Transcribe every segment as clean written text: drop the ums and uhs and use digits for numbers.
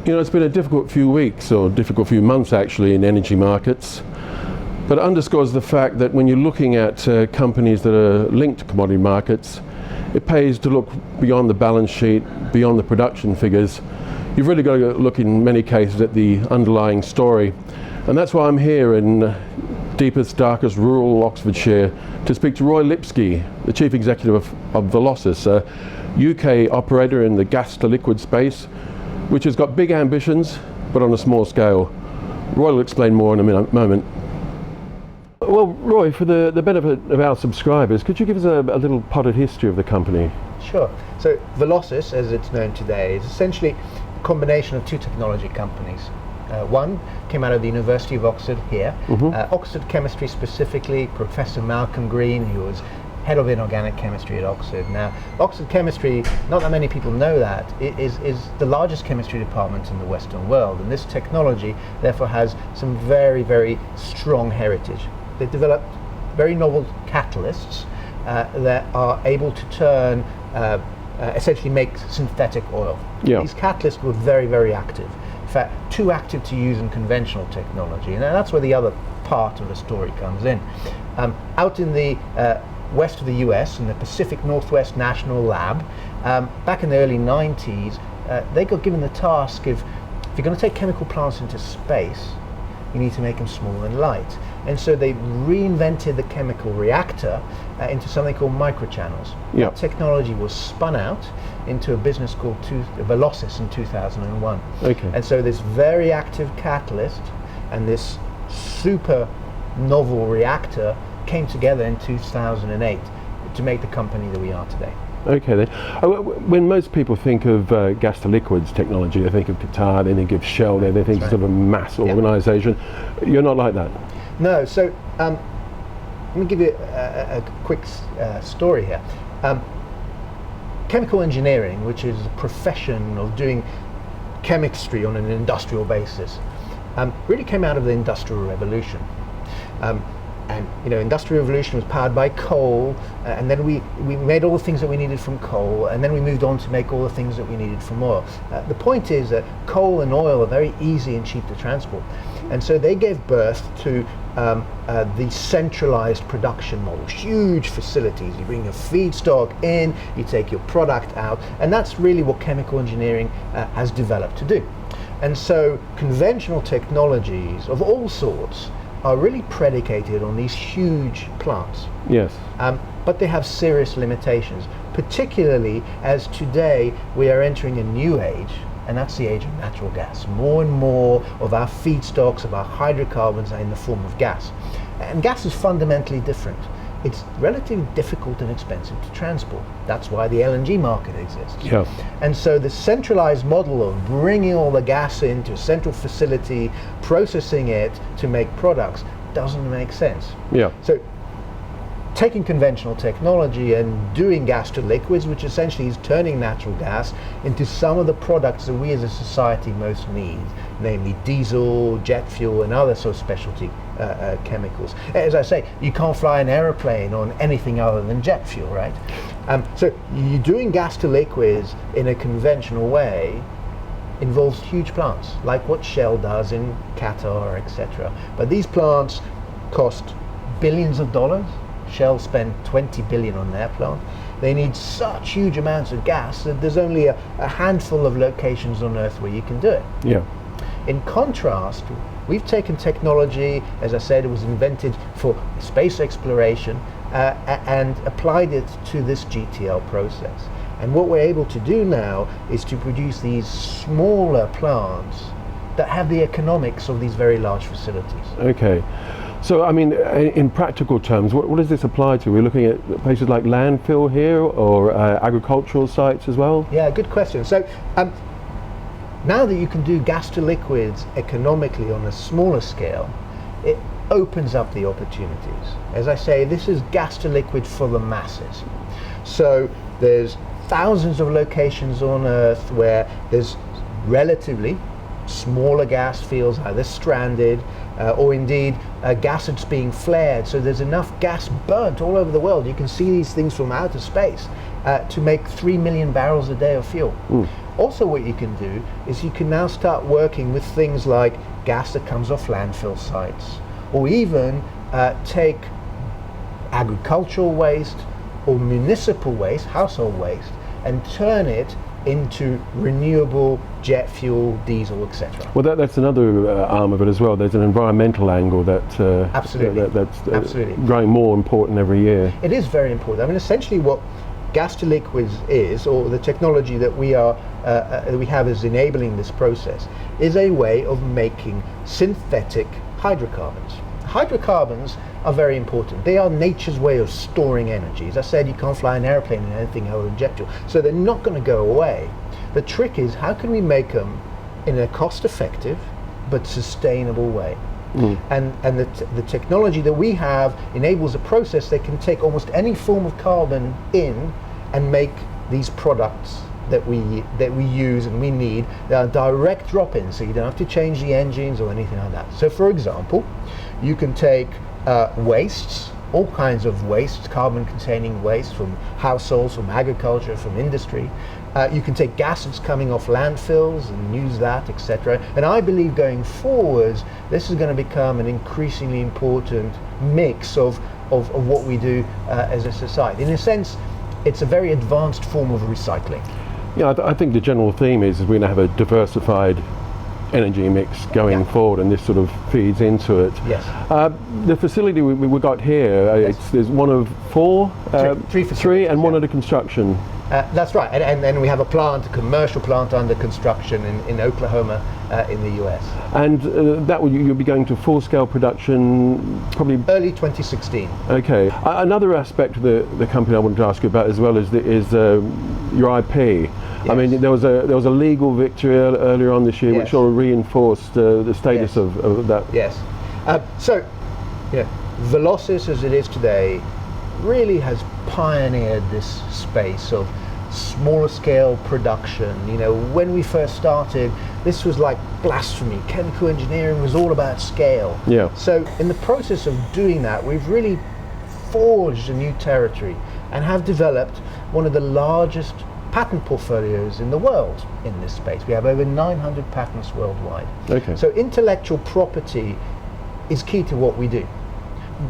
You know, it's been a difficult few weeks, or difficult few months actually, in energy markets. But it underscores the fact that when you're looking at companies that are linked to commodity markets, it pays to look beyond the balance sheet, beyond the production figures. You've really got to look in many cases at the underlying story. And that's why I'm here in deepest, darkest rural Oxfordshire to speak to Roy Lipski, the Chief Executive of Velocys, a UK operator in the gas to liquid space, which has got big ambitions, but on a small scale. Roy will explain more in a moment. Well, Roy, for the benefit of our subscribers, could you give us a little potted history of the company? Sure. So Velocys, as it's known today, is essentially a combination of two technology companies. One came out of the University of Oxford here, Oxford Chemistry specifically, Professor Malcolm Green, who was head of inorganic chemistry at Oxford. Now, Oxford Chemistry, not that many people know that, is the largest chemistry department in the Western world, and this technology therefore has some very, very strong heritage. They developed very novel catalysts that are able to turn, essentially make synthetic oil. Yeah. These catalysts were very, very active. In fact, too active to use in conventional technology, and that's where the other part of the story comes in. Out in the west of the US, in the Pacific Northwest National Lab, back in the early 90s, they got given the task of, if you're going to take chemical plants into space, you need to make them small and light. And so they reinvented the chemical reactor into something called microchannels. Yep. That technology was spun out into a business called Velocys in 2001. Okay. And so this very active catalyst and this super novel reactor came together in 2008 to make the company that we are today. Okay then. When most people think of gas to liquids technology, they think of Qatar, they think of Shell, they think of sort of a mass organisation. You're not like that. No, so let me give you a quick story here. Chemical engineering, which is a profession of doing chemistry on an industrial basis, really came out of the Industrial Revolution. And you know, Industrial Revolution was powered by coal, and then we made all the things that we needed from coal, and then we moved on to make all the things that we needed from oil. The point is that coal and oil are very easy and cheap to transport, and so they gave birth to the centralized production model. Huge facilities. You bring your feedstock in, you take your product out, and that's really what chemical engineering has developed to do. And so conventional technologies of all sorts are really predicated on these huge plants. Yes. But they have serious limitations, particularly as today we are entering a new age, and that's the age of natural gas. More and more of our feedstocks, of our hydrocarbons, are in the form of gas. And gas is fundamentally different. It's relatively difficult and expensive to transport. That's why the LNG market exists. Yeah. And so the centralized model of bringing all the gas into a central facility, processing it to make products, doesn't make sense. Yeah. So taking conventional technology and doing gas to liquids, which essentially is turning natural gas into some of the products that we as a society most need, namely diesel, jet fuel, and other sort of specialty chemicals. As I say, you can't fly an aeroplane on anything other than jet fuel, right? So you're doing gas to liquids in a conventional way involves huge plants, like what Shell does in Qatar, etc. But these plants cost billions of dollars. Shell spent 20 billion on their plant. They need such huge amounts of gas that there's only a handful of locations on Earth where you can do it. Yeah. In contrast, we've taken technology, as I said, it was invented for space exploration, and applied it to this GTL process. And what we're able to do now is to produce these smaller plants that have the economics of these very large facilities. Okay. So, I mean, in practical terms, what does this apply to? We're looking at places like landfill here, or agricultural sites as well? Yeah, good question. So, now that you can do gas to liquids economically on a smaller scale, it opens up the opportunities. As I say, this is gas to liquid for the masses. So, there's thousands of locations on Earth where there's relatively smaller gas fields, either stranded or indeed gas that's being flared. So there's enough gas burnt all over the world. You can see these things from outer space. to make 3 million barrels a day of fuel. Also, what you can do is you can now start working with things like gas that comes off landfill sites, or even take agricultural waste or municipal waste, household waste, and turn it into renewable jet fuel, diesel, etc. Well, that's another arm of it as well. There's an environmental angle that's Absolutely. growing more important every year. It is very important. I mean, essentially what gas to liquids is, or the technology that we have as enabling this process, is a way of making synthetic hydrocarbons. Hydrocarbons are very important. They are nature's way of storing energy. As I said, you can't fly an airplane in anything that will jet fuel, so they're not going to go away. The trick is, how can we make them in a cost-effective but sustainable way? And the technology that we have enables a process that can take almost any form of carbon in and make these products that we use and we need that are direct drop-ins, so you don't have to change the engines or anything like that. So for example, you can take wastes, all kinds of wastes, carbon-containing waste from households, from agriculture, from industry. You can take gas that's coming off landfills and use that, etc. And I believe going forwards, this is going to become an increasingly important mix of what we do as a society. In a sense, it's a very advanced form of recycling. Yeah, I think the general theme is we're going to have a diversified energy mix going forward, and this sort of feeds into it. Yes. The facility we got here, there's one of four, three, and one under construction. That's right, and we have a commercial plant under construction in Oklahoma, in the US. And you'll be going to full-scale production probably early 2016. Okay. Another aspect of the company I wanted to ask you about as well is your IP. Yes. I mean, there was a legal victory earlier on this year, which sort of reinforced the status of that. Yes. So, Velocys as it is today really has pioneered this space of smaller scale production. When we first started, this was like blasphemy. Chemical engineering was all about scale. Yeah. So in the process of doing that, we've really forged a new territory and have developed one of the largest patent portfolios in the world in this space. We have over 900 patents worldwide. Okay. So intellectual property is key to what we do.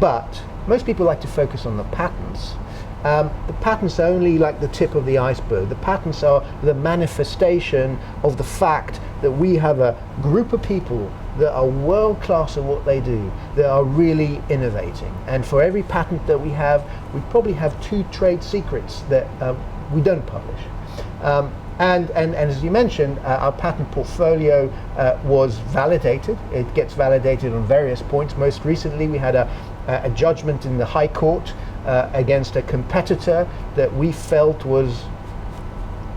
But most people like to focus on the patents. The patents are only like the tip of the iceberg. The patents are the manifestation of the fact that we have a group of people that are world class at what they do, that are really innovating. And for every patent that we probably have 2 trade secrets that we don't publish. And as you mentioned, our patent portfolio was validated. It gets validated on various points. Most recently, we had a judgment in the High Court against a competitor that we felt was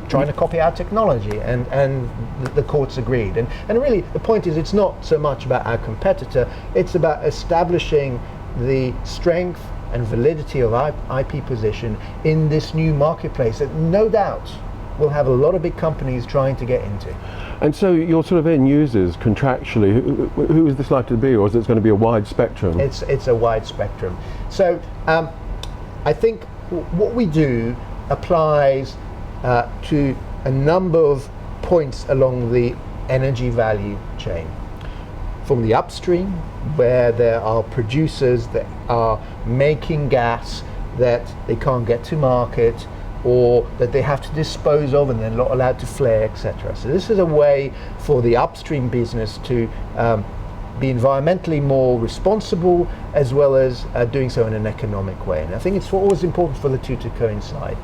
trying to copy our technology, and the courts agreed. And really, the point is, it's not so much about our competitor, it's about establishing the strength and validity of our IP position in this new marketplace that no doubt will have a lot of big companies trying to get into. And so your sort of end users contractually, who is this likely to be, or is it going to be a wide spectrum? It's a wide spectrum. So I think what we do applies to a number of points along the energy value chain. From the upstream, where there are producers that are making gas that they can't get to market, or that they have to dispose of and they're not allowed to flare, etc. So this is a way for the upstream business to be environmentally more responsible, as well as doing so in an economic way. And I think it's always important for the two to coincide.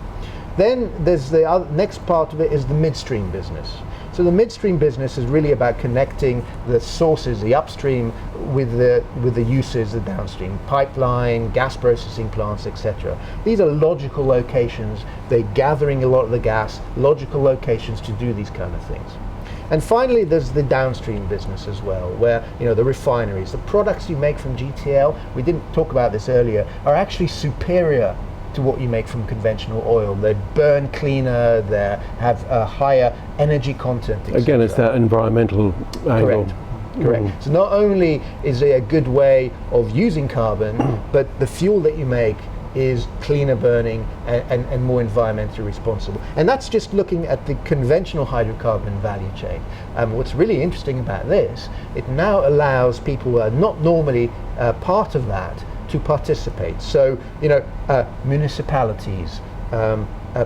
Then there's the next part of it is the midstream business. So the midstream business is really about connecting the sources, the upstream, with the uses, the downstream, pipeline, gas processing plants, etc. These are logical locations. They're gathering a lot of the gas, logical locations to do these kind of things. And finally, there's the downstream business as well, where the refineries, the products you make from GTL, we didn't talk about this earlier, are actually superior to what you make from conventional oil. They burn cleaner, they have a higher energy content, etc. Again, it's that environmental angle. Correct. So not only is it a good way of using carbon, but the fuel that you make is cleaner burning and more environmentally responsible. And that's just looking at the conventional hydrocarbon value chain. What's really interesting about this, it now allows people who are not normally part of that to participate. So, municipalities,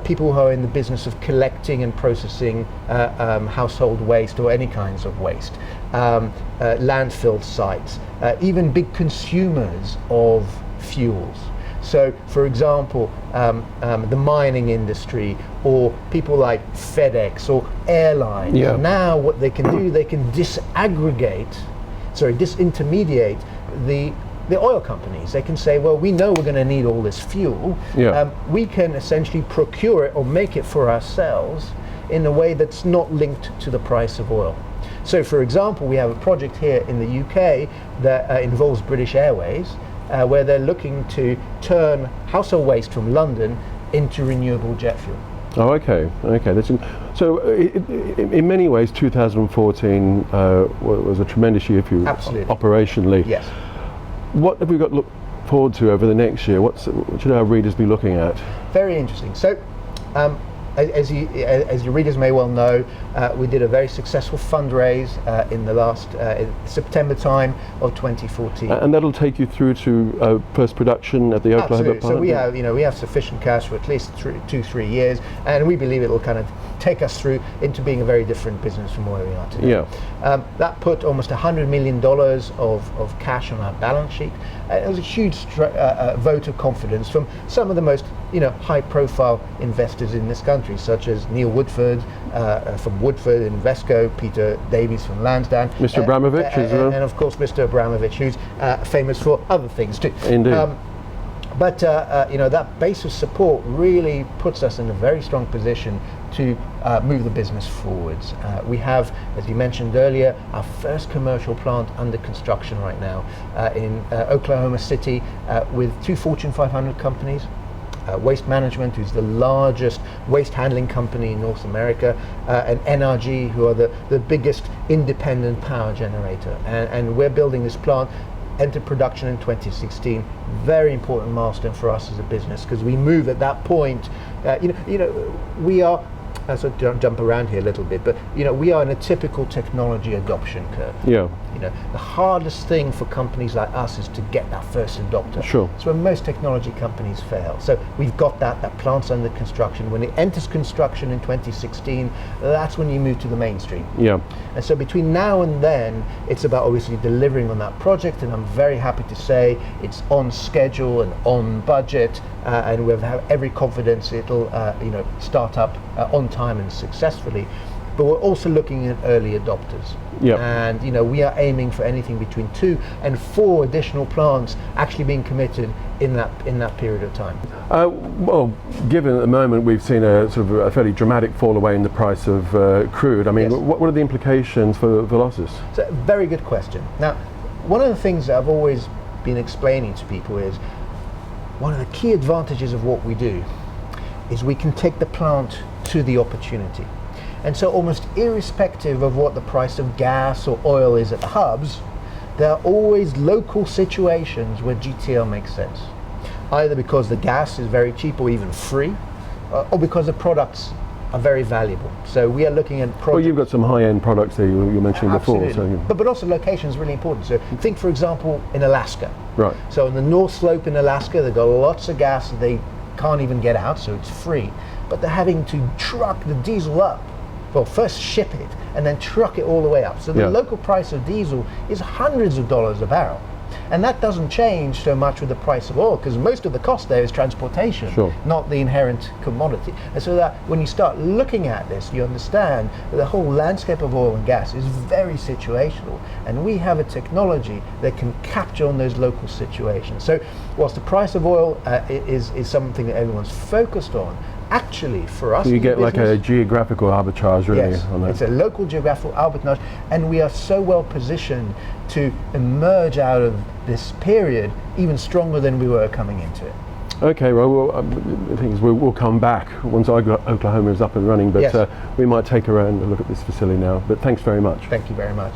people who are in the business of collecting and processing household waste or any kinds of waste, landfill sites, even big consumers of fuels. So, for example, the mining industry or people like FedEx or airlines, now what they can do, they can disintermediate the oil companies. They can say, well, we know we're going to need all this fuel. We can essentially procure it or make it for ourselves in a way that's not linked to the price of oil. So, for example, we have a project here in the UK that involves British Airways, where they're looking to turn household waste from London into renewable jet fuel. Oh, okay. So, in many ways, 2014 was a tremendous year for you. Absolutely. Operationally. Yes. What have we got to look forward to over the next year? What should our readers be looking at? Very interesting. So, as your readers may well know, we did a very successful fundraise in the last September time of 2014. And that'll take you through to first production at the Oklahoma plant? So we have sufficient cash for at least 2-3 years, and we believe it will kind of take us through into being a very different business from where we are today. That put almost $100 million of cash on our balance sheet. It was a huge vote of confidence from some of the most high-profile investors in this country, such as Neil Woodford from Woodford Invesco, Peter Davies from Lansdowne, Mr. Abramovich as well, and of course Mr. Abramovich, who's famous for other things too. Indeed. But that base of support really puts us in a very strong position to move the business forwards. We have, as you mentioned earlier, our first commercial plant under construction right now in Oklahoma City with 2 Fortune 500 companies. Waste Management, who's the largest waste handling company in North America, and NRG, who are the biggest independent power generator. And we're building this plant, entered production in 2016. Very important milestone for us as a business, because we move at that point. We are. So jump around here a little bit, but we are in a typical technology adoption curve. The hardest thing for companies like us is to get that first adopter. Sure. It's where most technology companies fail. So we've got that plant's under construction. When it enters construction in 2016, that's when you move to the mainstream. And so between now and then, it's about obviously delivering on that project, and I'm very happy to say it's on schedule and on budget, and we have every confidence it'll start up on time and successfully. But we're also looking at early adopters. And we are aiming for anything between 2 and 4 additional plants actually being committed in that period of time. Well, given at the moment we've seen a sort of a fairly dramatic fall away in the price of crude, I mean, what are the implications for Velocys? It's a very good question. Now, one of the things that I've always been explaining to people is one of the key advantages of what we do is we can take the plant to the opportunity. And so almost irrespective of what the price of gas or oil is at the hubs, there are always local situations where GTL makes sense. Either because the gas is very cheap or even free, or because the products are very valuable. So we are looking at products. Well, you've got some high-end products there you were mentioning before. So, but also location is really important. So think, for example, in Alaska. Right. So in the North Slope in Alaska, they've got lots of gas that they can't even get out, so it's free. But they're having to truck the diesel up. Well, first ship it and then truck it all the way up. So the local price of diesel is hundreds of dollars a barrel. And that doesn't change so much with the price of oil, because most of the cost there is transportation, not the inherent commodity. And so that when you start looking at this, you understand that the whole landscape of oil and gas is very situational. And we have a technology that can capture on those local situations. So whilst the price of oil is something that everyone's focused on, actually for us, so you get like a geographical arbitrage really on that. It's a local geographical arbitrage, and we are so well positioned to emerge out of this period even stronger than we were coming into it. Okay, well, the thing is we'll come back once Oklahoma is up and running, but we might take around and look at this facility now. But thanks very much. Thank you very much.